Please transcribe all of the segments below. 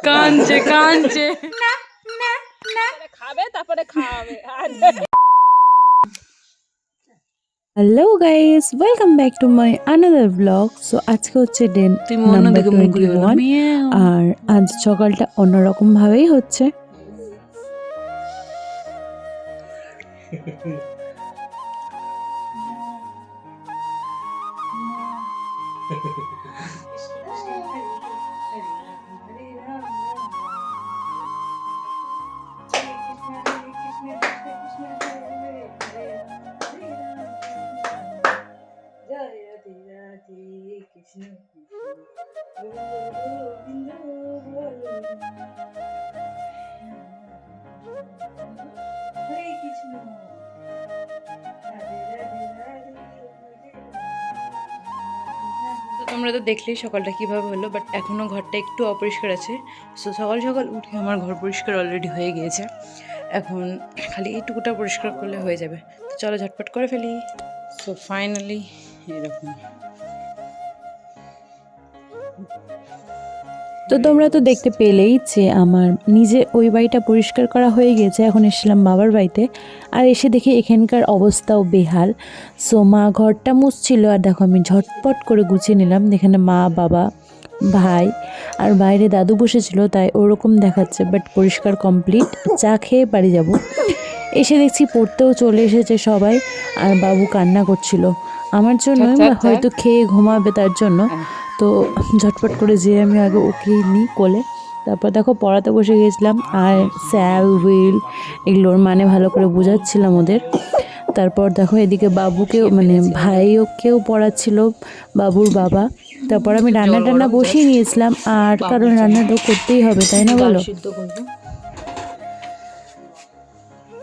কাঞ্চে কাঞ্চে খাবে তারপরে খাওয়াবে। Hello guys, welcome back to my another blog. So আজকে হচ্ছে ডে নাম্বার 21 আর আজ সকালটা অন্যরকম ভাবেই হচ্ছে। তোমরা তো দেখলেই সকালটা কিভাবে হলো, বাট এখনও ঘরটা একটু অপরিষ্কার আছে। সো সকাল সকাল উঠে আমার ঘর পরিষ্কার অলরেডি হয়ে গিয়েছে। এখন খালি এইটুকুটা পরিষ্কার করলে হয়ে যাবে। তো চলো ঝটপট করে ফেলি। সো ফাইনালি এরকম। তো তোমরা তো দেখতে পেলেই যে আমার নিজের ওই বাড়িটা পরিষ্কার করা হয়ে গেছে। এখন এসেছিলাম বাবার বাড়িতে, আর এসে দেখি এখানকার অবস্থাও বেহাল। সো মা ঘরটা মুছছিল, আর দেখো আমি ঝটপট করে গুছিয়ে নিলাম। এখানে মা, বাবা, ভাই আর বাইরে দাদু বসেছিল, তাই ওরকম দেখাচ্ছে, বাট পরিষ্কার কমপ্লিট। চা খেয়ে বাড়ি যাব। এসে দেখছি পড়তেও চলে এসেছে সবাই, আর বাবু কান্না করছিল আমার জন্য, হয়তো খেয়ে ঘুমাবে তার জন্য। তো ঝটপট করে যেয়ে আমি আগে ওকে নিই কোলে। তারপর দেখো পড়াতে বসে গিয়েছিলাম, আর স্যাল উইল এগুলোর মানে ভালো করে বোঝাচ্ছিলাম ওদের। তারপর দেখো এদিকে বাবুকেও মানে ভাইওকেও পড়াচ্ছিল বাবুর বাবা। তারপর আমি রান্না বসিয়ে নিয়েছিলাম, আর কারণ রান্না তো করতেই হবে, তাই না বলো? সিদ্ধ করব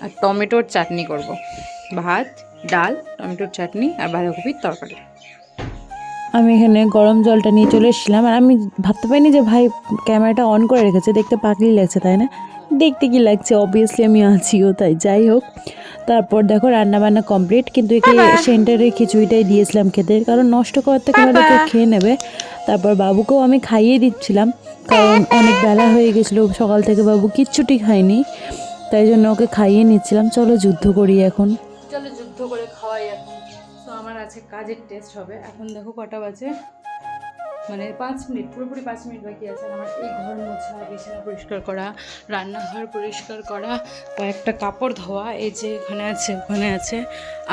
আর টমেটোর চাটনি করব। ভাত, ডাল, টমেটোর চাটনি আর বাঁধাকপির তরকারি। আমি এখানে গরম জলটা নিয়ে চলে এসেছিলাম, আর আমি ভাবতে পারিনি যে ভাই ক্যামেরাটা অন করে রেখেছে। দেখতে পাগলি লাগছে, তাই না? দেখতে কি লাগছে, অবভিয়াসলি আমি আছিও, তাই যাই হোক। তারপর দেখো রান্নাবান্না কমপ্লিট, কিন্তু একে সেন্টারে খিচুড়িটাই দিয়েছিলাম খেতে, কারণ নষ্ট করার থেকে হয়তো কেউ খেয়ে নেবে। তারপর বাবুকেও আমি খাইয়ে দিচ্ছিলাম, কারণ অনেক বেলা হয়ে গেছিলো, সকাল থেকে বাবু কিচ্ছুটি খায়নি, তাই জন্য ওকে খাইয়ে নিচ্ছিলাম। চলো যুদ্ধ করি এখন। চলো যুদ্ধ করে খাওয়াই এখন। তো আমার আছে কাজের টেস্ট হবে। এখন দেখো কটা বাজে, মানে 5 মিনিট, পুরোপুরি 5 মিনিট বাকি আছে আমার এই ঘর মোছা, বিছানা পরিষ্কার করা, রান্নাঘর পরিষ্কার করা, কয়েকটা কাপড় ধোয়া, এই যে এখানে আছে ওখানে আছে,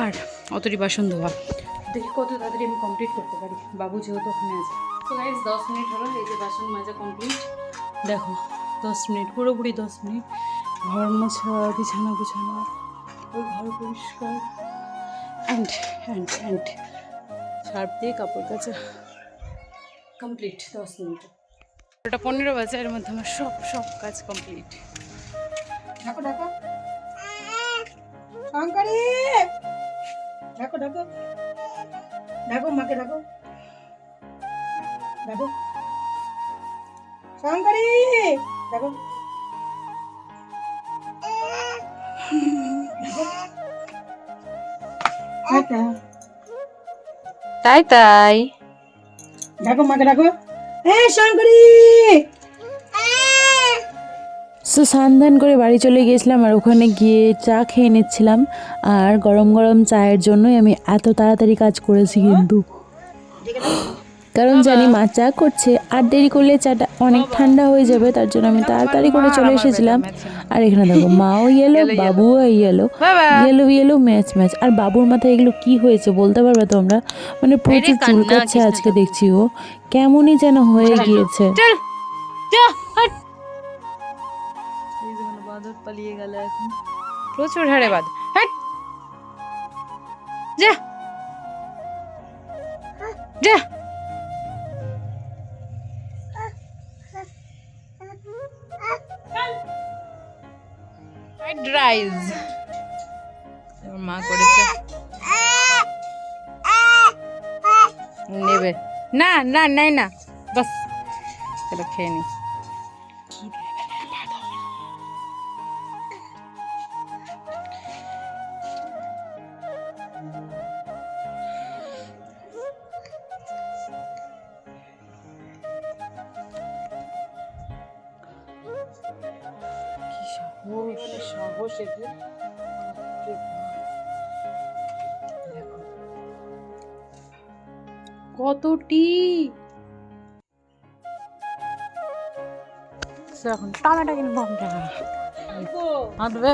আর অতটি বাসন ধোয়া। দেখি কত তাড়াতাড়ি আমি কমপ্লিট করতে পারি, বাবু যেহেতু ওখানে আছে। তো গাইজ 10 মিনিট হলো, এই যে বাসন মাজা কমপ্লিট। দেখো 10 মিনিট, পুরোপুরি 10 মিনিট। ঘর মোছা, বিছানা গুছানো, ওই ঘর পরিষ্কার, অ্যান্ড সার্ফ দিয়ে কাপড় কাচা কমপ্লিট 10 মিনিট। ওটা 15 বাজে, এর মধ্যে আমার সব কাজ কমপ্লিট। ডাকো ডাকো শঙ্করী, ডাকো ডাকো ডাকো মাকে ডাকো ডাকো শঙ্করী, ডাকো তাই ডাকো মাকে ডাকো, শঙ্করী। সো স্নান করে বাড়ি চলে গিয়েছিলাম, আর ওখানে গিয়ে চা খেয়ে নিচ্ছিলাম। আর গরম গরম চায়ের জন্যই আমি এত তাড়াতাড়ি কাজ করেছি, কিন্তু কারণ জানি মা চা করছে, আর দেরি করলে চাটা অনেক ঠান্ডা হয়ে যাবে, তার জন্য আমি তাড়াতাড়ি করে চলে এসেছিলাম। আর এখানে দেখো মাও ইয়েলো, বাবুও ইয়েলো, ইয়েলো ম্যাচ। আর বাবুর মাথায় এগুলো কি হয়েছে বলতে পারবে তোমরা? মানে প্রচুর চুলকাচ্ছে আজকে, দেখছি ও কেমনই যেন হয়ে গিয়েছে। বাদর পালিয়ে গেল এখন, প্রচুর হারে বাদ। হ্যাঁ যা যা। ফ্রাইড রাইস আমার মা করেছে, নেবে না না নাই না, বাস চলো খেয়ে নি। সাহস এতে। কতটি এখন টানাটা কিন্তু বম টাকা হাঁটবে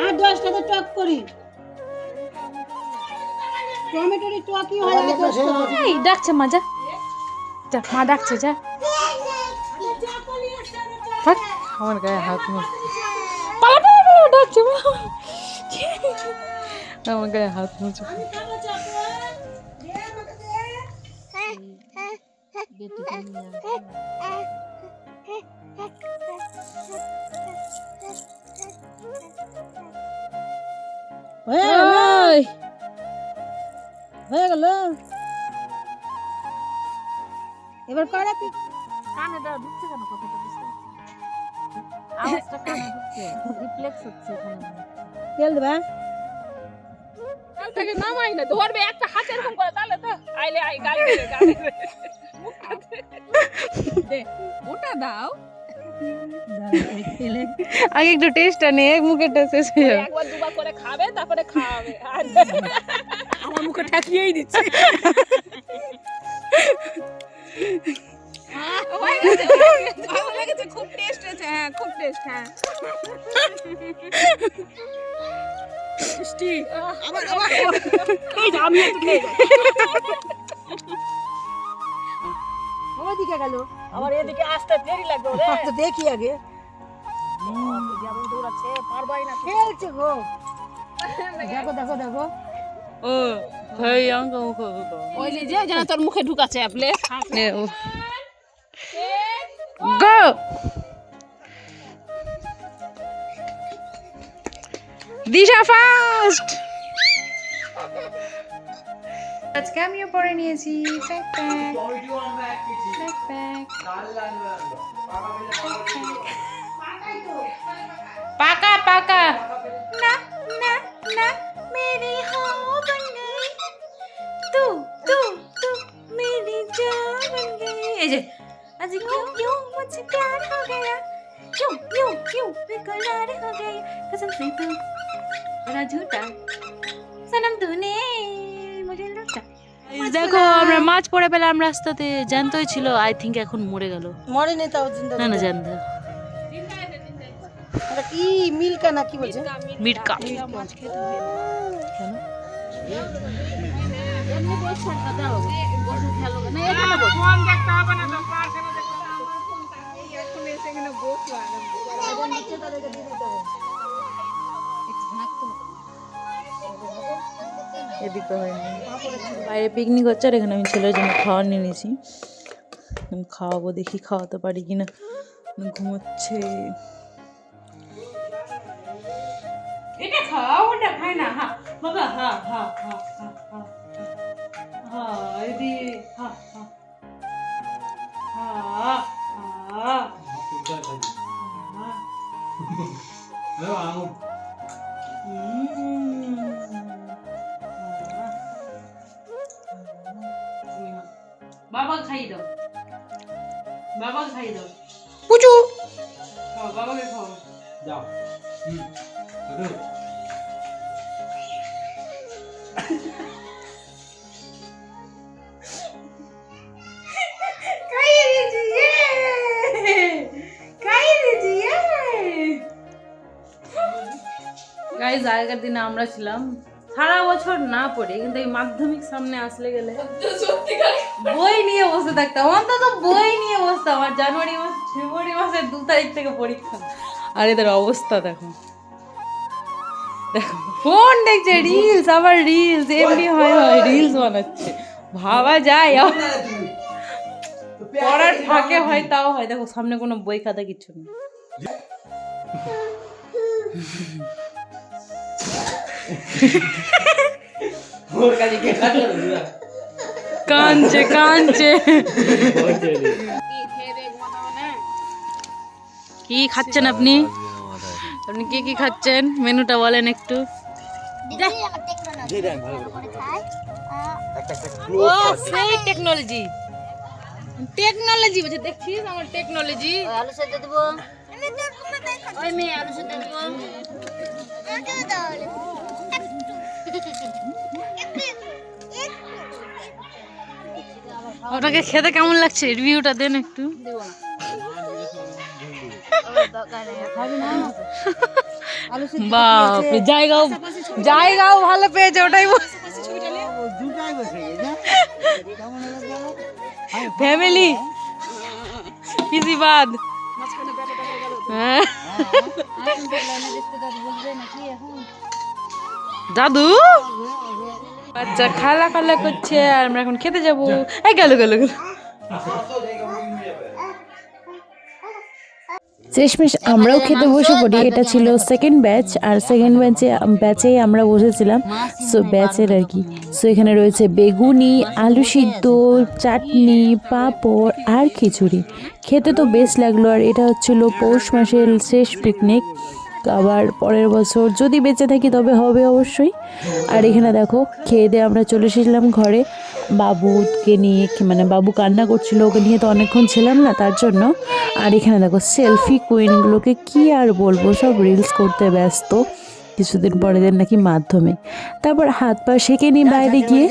আর 10 টাকা টক করি টমেটোর টকই হয় আর 10 টাকা এই ডাকছে মা, যা যা, মা ডাকছে, যা থাক, আমার গায়ে হাত মুছ, পালা পালা পালা, ডাকছে মা, আমার গায়ে হাত মুছ। হয়ে গেল এবার করা তুই কানে দাও, ঢুকছে কেন কথাটা? বুঝতে আওয়াজটা কানে ঢুকছে, রিফ্লেক্স হচ্ছে এখানে। তেল দেবা কাল থেকে নামাই না, ধরবে একটা হাতে এরকম করে, তাহলে তো আইলে আই গাল মেরে গাল মেরে দে ওটা দাও। আগে একটু টেস্টটা নে, মুখেরটা শেষ হয়ে যাবে। একবার দুবার করে খাবে, তারপরে খাওয়াবে। আর আমার মুখে ঠাকিয়েই দিচ্ছে। ভালো লেগেছে, খুব টেস্ট হয়েছে। হ্যাঁ, খুব টেস্ট। হ্যাঁ, টেস্টি। আবার এই যে আমি একটু খেয়ে যাই। ওদিকে গেল আবার এদিকে আসতে দেরি লাগবে ওরে। তো দেখি আগে যেমন দৌড়াচ্ছে, পারবাই না। খেলছে গো দেখো দেখো দেখো ও ভাই আঙ্কা মুখ ওই যে যেন তোর মুখে ঢুকাচ্ছে আপলে। নে ও গো দিশা ফাস্ট। আজকে আমিও পরে নিয়েছি ব্যাকপ্যাক, পাকা পাকা না না না মেরি हो बन गई तू तू तू मेरी जान बन गई। এই যে आज क्यों क्यों मुझसे प्यार हो गया, क्यों क्यों क्यों बेकरार हो गई, कसम से तू बड़ा झूठा सनम तूने मुझे लूटा। দেখো আমরা মাছ পড়ে পেলাম রাস্তাতে, জ্যান্তই ছিল, আই থিঙ্ক এখন মরে গেল। মরেনি তাও জিন্দা না না জ্যান্ত, এটা কি মিল্কা না কি বলছে মিটকা। মাছ খেতে হয় না। কেন? এমনি বস ছাড়টা দাও, বসে খেলো না, এখানে বস। ফোন দেখতে হবে না তো, পার্সেলে দেখতে হবে। আমার ফোন থাকে, এই এখন এসে এখানে বসলাম। আবার নিচেটা রেখে দিয়ে দিতে হবে এদিকে হয়নি, বাইরে পিকনিক হচ্ছে আর এখানে আমি ছেলের জন্য খাওয়ার নিয়ে নিয়েছি। আমি খাওয়াবো, দেখি খাওয়াতে পারি কিনা। ঘুমোচ্ছে, এটা খাও, ওটা খায় না। হ্যাঁ বাবা, হ্যাঁ হ্যাঁ হ্যাঁ হ্যাঁ হ্যাঁ হ্যাঁ এদি হ্যাঁ হ্যাঁ হ্যাঁ হ্যাঁ বাবা খাই দাও, বাবা খাই দাও, পুচু খাও, বাবাকে খাও, যাও গাইজ আগের দিনে আমরা ছিলাম সারা বছর না পড়ে, কিন্তু এই মাধ্যমিক সামনে আসলে গেলে বই নিয়ে বসে থাকতাম, অন্তত বই নিয়ে বসতাম। আর জানুয়ারি মাস ফেব্রুয়ারি মাসের 2 তারিখ থেকে পরীক্ষা, আর এদের অবস্থা দেখো দেখো, ফোন দেখছে, রিলস, আবার রিলস, এমনি হয় হয় রিলস বানাচ্ছে, ভাবা যায়। পড়ার ফাঁকে হয় তাও হয়, দেখো সামনে কোনো বই খাতা কিছু নেই। কাঞ্চে কাঞ্চে কি খাচ্ছেন আপনি? আপনি কি কি খাচ্ছেন? মেনুটা বলেন একটু। সেই টেকনোলজি টেকনোলজি বলছে, দেখছিস আমার টেকনোলজি। আলু সেদ্ধ দেবো, ওই মেয়ে আলু সেদ্ধ দেবো। ওটাকে খেতে কেমন লাগছে রিভিউটা দেন একটু। দেবো না, বাপরে, জায়গাও ভালো পেয়েছে, ওটাই ফ্যামিলি পিসিবাদ। হ্যাঁ দাদু বাচ্চা খালা খালা করছে আর আমরা এখন খেতে যাবো। এই গেল গেল গেল। শেষমেশ আমরাও খেতে বসে পড়ি। এটা ছিল সেকেন্ড ব্যাচ, আর সেকেন্ড ব্যাচেই আমরা বসেছিলাম। সো ব্যাচের আর কি। সো এখানে রয়েছে বেগুনি, আলু সিদ্ধ, চাটনি, পাঁপড় আর খিচুড়ি। খেতে তো বেশ লাগলো। আর এটা হচ্ছিল পৌষ মাসের শেষ পিকনিক। আবার পরের বছর যদি বেঁচে থাকি তবে হবে অবশ্যই। আর এখানে দেখো খেয়ে দিয়ে আমরা চলে এসেছিলাম ঘরে বাবুকে নিয়ে। মানে বাবু কান্না করছিল, ওকে নিয়ে তো অনেকক্ষণ ছিলাম না তার জন্য। আর এখানে দেখো সেলফি কুইনগুলোকে কি আর বলবো, সব রিলস করতে ব্যস্ত। কিছুদিন পরেদের নাকি মাধ্যমিক। তারপর হাত পা সেঁকে নিই বাইরে গিয়ে।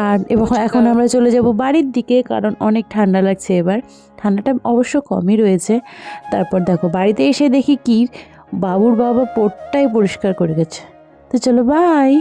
আর এখন আমরা চলে যাব বাড়ির দিকে, কারণ অনেক ঠান্ডা লাগছে এবার। ঠান্ডাটা অবশ্য কমই রয়েছে। তারপর দেখো বাড়িতে এসে দেখি কি বাবুর বাবা পোটটাই পরিষ্কার করে গেছে। তো চলো বাই।